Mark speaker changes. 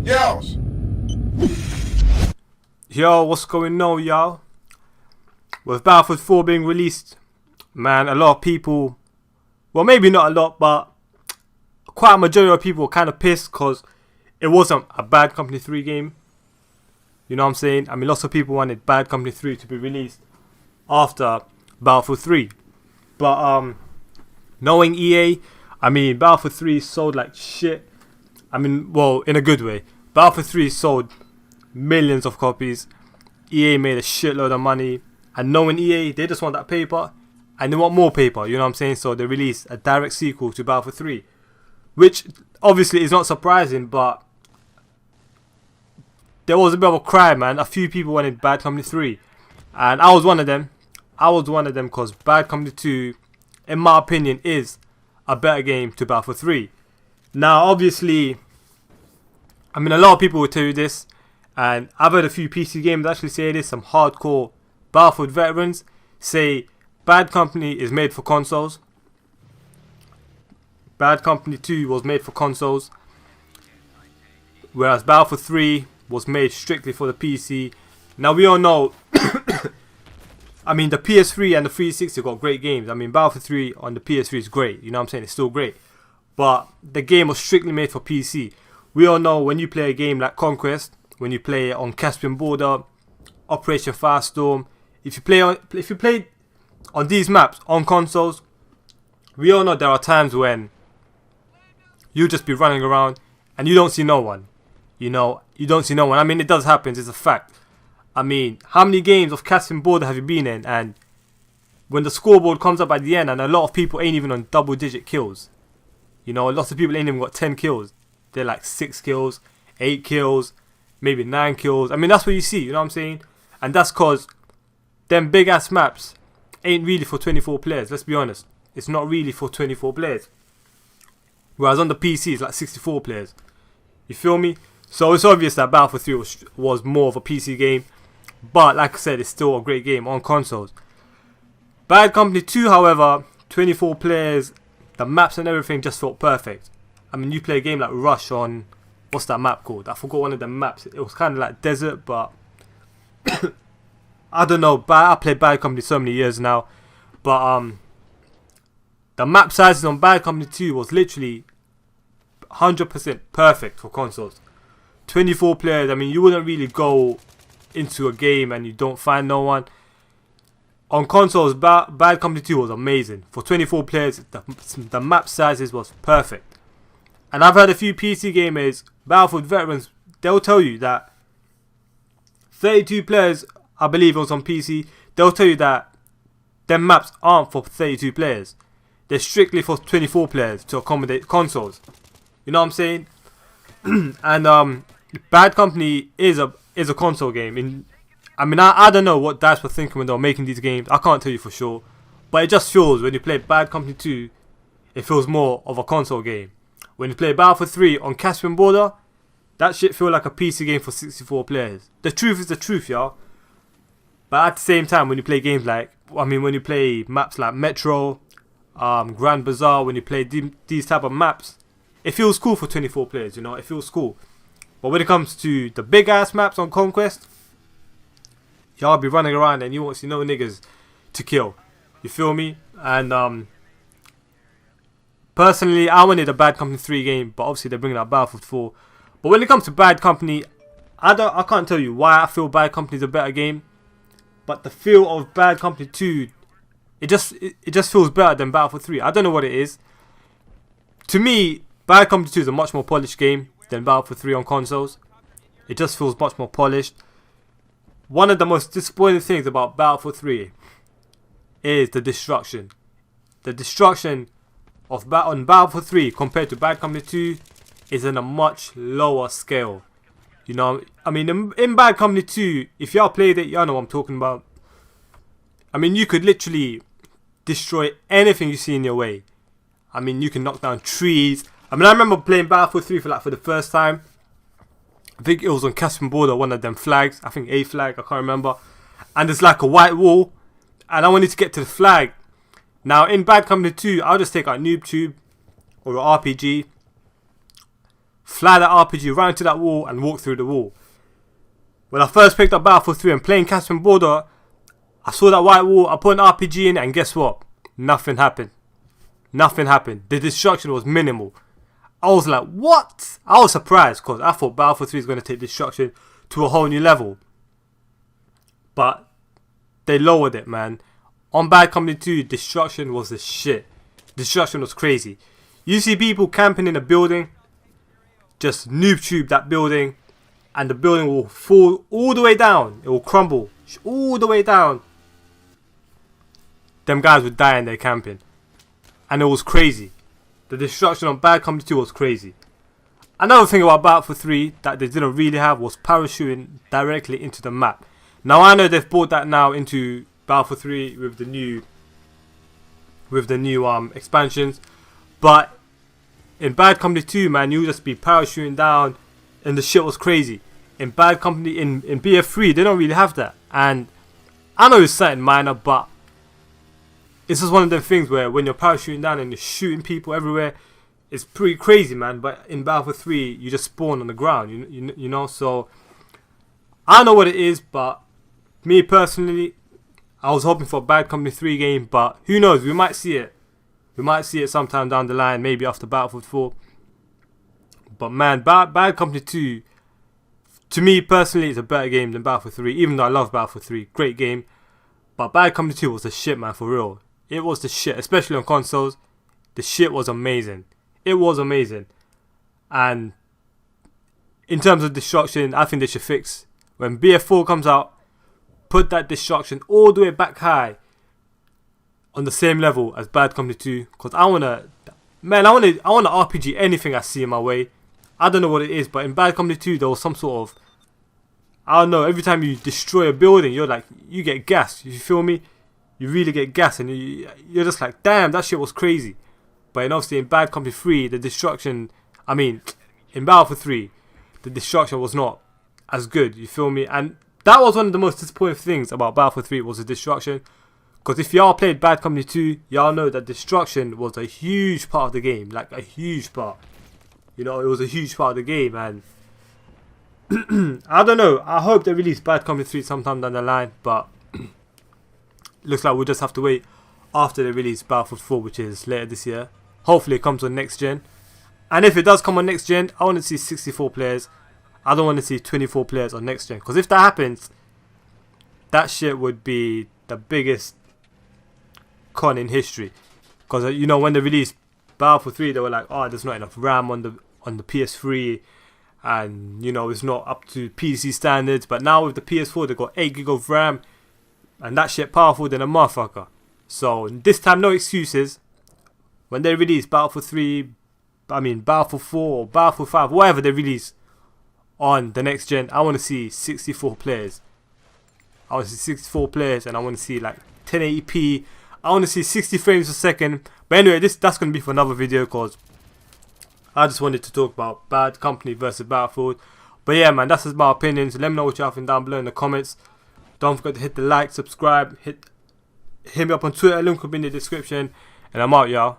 Speaker 1: Yells.
Speaker 2: Yo, what's going on, y'all? With Battlefield 4 being released, man, a lot of people, well, maybe not a lot, but quite a majority of people were kind of pissed because it wasn't a Bad Company 3 game. You know what I'm saying? I mean, lots of people wanted Bad Company 3 to be released after Battlefield 3. But knowing EA, I mean, Battlefield 3 sold like shit. I mean, well, in a good way. Battlefield 3 sold millions of copies. EA made a shitload of money. And knowing EA, they just want that paper. And they want more paper, you know what I'm saying? So they released a direct sequel to Battlefield 3. Which obviously is not surprising, but there was a bit of a cry, man. A few people wanted Bad Company 3. And I was one of them. Because Bad Company 2, in my opinion, is a better game to Battlefield 3. Now, obviously, I mean, a lot of people will tell you this. And I've heard a few PC gamers actually say this. Some hardcore Battlefield veterans say Bad Company is made for consoles. Bad Company 2 was made for consoles. Whereas Battlefield 3 was made strictly for the PC. Now, we all know, I mean, the PS3 and the 360 got great games. I mean, Battlefield 3 on the PS3 is great. You know what I'm saying? It's still great. But the game was strictly made for PC. We all know when you play a game like Conquest, when you play it on Caspian Border, Operation Firestorm, if you play on these maps on consoles, we all know there are times when you just be running around and you don't see no one. You know, you don't see no one. I mean, it does happen. It's a fact. I mean, how many games of Caspian Border have you been in? And when the scoreboard comes up at the end and a lot of people ain't even on double-digit kills. You know, lots of people ain't even got 10 kills. They're like 6 kills, 8 kills, maybe 9 kills. I mean, that's what you see, you know what I'm saying? And that's because them big-ass maps ain't really for 24 players. Let's be honest. It's not really for 24 players. Whereas on the PC, it's like 64 players. You feel me? So it's obvious that Battlefield 3 was more of a PC game. But like I said, it's still a great game on consoles. Bad Company 2, however, 24 players, the maps and everything just felt perfect. I mean, you play a game like Rush on, what's that map called? I forgot one of the maps. It was kind of like desert, but I don't know. I played Bad Company so many years now. But the map sizes on Bad Company 2 was literally 100% perfect for consoles. 24 players, I mean, you wouldn't really go into a game and you don't find no one. On consoles, Bad Company 2 was amazing. For 24 players, the map sizes was perfect. And I've heard a few PC gamers, Battlefield veterans, they'll tell you that 32 players, I believe it was on PC, they'll tell you that them maps aren't for 32 players. They're strictly for 24 players to accommodate consoles. You know what I'm saying? And Bad Company is a console game. I don't know what DICE were thinking when they were making these games. I can't tell you for sure. But it just feels, when you play Bad Company 2, it feels more of a console game. When you play Battlefield 3 on Caspian Border, that shit feel like a PC game for 64 players. The truth is the truth, y'all. But at the same time, when you play games like, when you play maps like Metro, Grand Bazaar, when you play these type of maps, it feels cool for 24 players, you know, it feels cool. But when it comes to the big ass maps on Conquest, y'all be running around and you won't see no niggas to kill. You feel me? And personally, I wanted a Bad Company 3 game, but obviously they're bringing out Battlefield 4. But when it comes to Bad Company, I can't tell you why I feel Bad Company is a better game. But the feel of Bad Company 2, it just feels better than Battlefield 3. I don't know what it is. To me, Bad Company 2 is a much more polished game than Battlefield 3 on consoles. It just feels much more polished. One of the most disappointing things about Battlefield 3 is the destruction. The destruction on Battlefield 3 compared to Bad Company 2 is on a much lower scale. You know, I mean, in Bad Company 2, if y'all played it, y'all know what I'm talking about. I mean, you could literally destroy anything you see in your way. I mean, you can knock down trees. I mean, I remember playing Battlefield 3 for the first time. I think it was on Caspian Border, one of them flags. I think A flag, I can't remember. And there's like a white wall. And I wanted to get to the flag. Now, in Bad Company 2, I'll just take out Noob Tube. or an RPG, fly that RPG right into that wall and walk through the wall. When I first picked up Battlefield 3 and playing Caspian Border, I saw that white wall, I put an RPG in it, and guess what? Nothing happened. Nothing happened. The destruction was minimal. I was like, what? I was surprised because I thought Battlefield 3 is going to take destruction to a whole new level. But they lowered it, man. On Bad Company 2, destruction was the shit. Destruction was crazy. You see people camping in a building, just noob tube that building, and the building will fall all the way down. It will crumble all the way down. Them guys would die in their camping. And it was crazy. The destruction on Bad Company 2 was crazy. Another thing about Battlefield 3 that they didn't really have was parachuting directly into the map. Now I know they've brought that now into Battlefield 3 with the new expansions, but in Bad Company 2, man, you just be parachuting down and the shit was crazy. In Bad Company, in BF3, they don't really have that. And I know it's something minor, but it's just one of them things where when you're parachuting down and you're shooting people everywhere, it's pretty crazy, man. But in Battlefield 3, you just spawn on the ground, you know. So I don't know what it is, but me personally, I was hoping for a Bad Company 3 game, but who knows? We might see it. We might see it sometime down the line, maybe after Battlefield 4. But man, Bad Company 2, to me personally, is a better game than Battlefield 3. Even though I love Battlefield 3, great game. But Bad Company 2 was the shit, man, for real. It was the shit, especially on consoles. The shit was amazing. It was amazing. And in terms of destruction, I think they should fix. When BF4 comes out, put that destruction all the way back high on the same level as Bad Company 2. Because I want to RPG anything I see in my way. I don't know what it is, but in Bad Company 2, there was some sort of, I don't know, every time you destroy a building, you get gas. You feel me? You really get gas, and you're just like, damn, that shit was crazy. But obviously in Bad Company 3, the destruction, in Battlefield 3, the destruction was not as good, you feel me? And that was one of the most disappointing things about Battlefield 3 was the destruction. Because if y'all played Bad Company 2, y'all know that destruction was a huge part of the game. Like, a huge part. You know, it was a huge part of the game, and I don't know. I hope they release Bad Company 3 sometime down the line, but looks like we'll just have to wait after they release Battlefield 4, which is later this year. Hopefully it comes on next gen. And if it does come on next gen, I want to see 64 players. I don't want to see 24 players on next gen. Because if that happens, that shit would be the biggest con in history. Because, you know, when they released Battlefield 3, they were like, oh, there's not enough RAM on the PS3. And, you know, it's not up to PC standards. But now with the PS4, they've got 8 gig of RAM. And that shit powerful than a motherfucker. So, this time, no excuses. When they release Battlefield 3, Battlefield 4 or Battlefield 5, whatever they release on the next gen, I want to see 64 players. I want to see 64 players, and I want to see like 1080p. I want to see 60 frames a second. But anyway, that's going to be for another video, because I just wanted to talk about Bad Company versus Battlefield. But yeah, man, that's just my opinions. Let me know what y'all think down below in the comments. Don't forget to hit the like, subscribe, hit me up on Twitter, link will be in the description. And I'm out, y'all.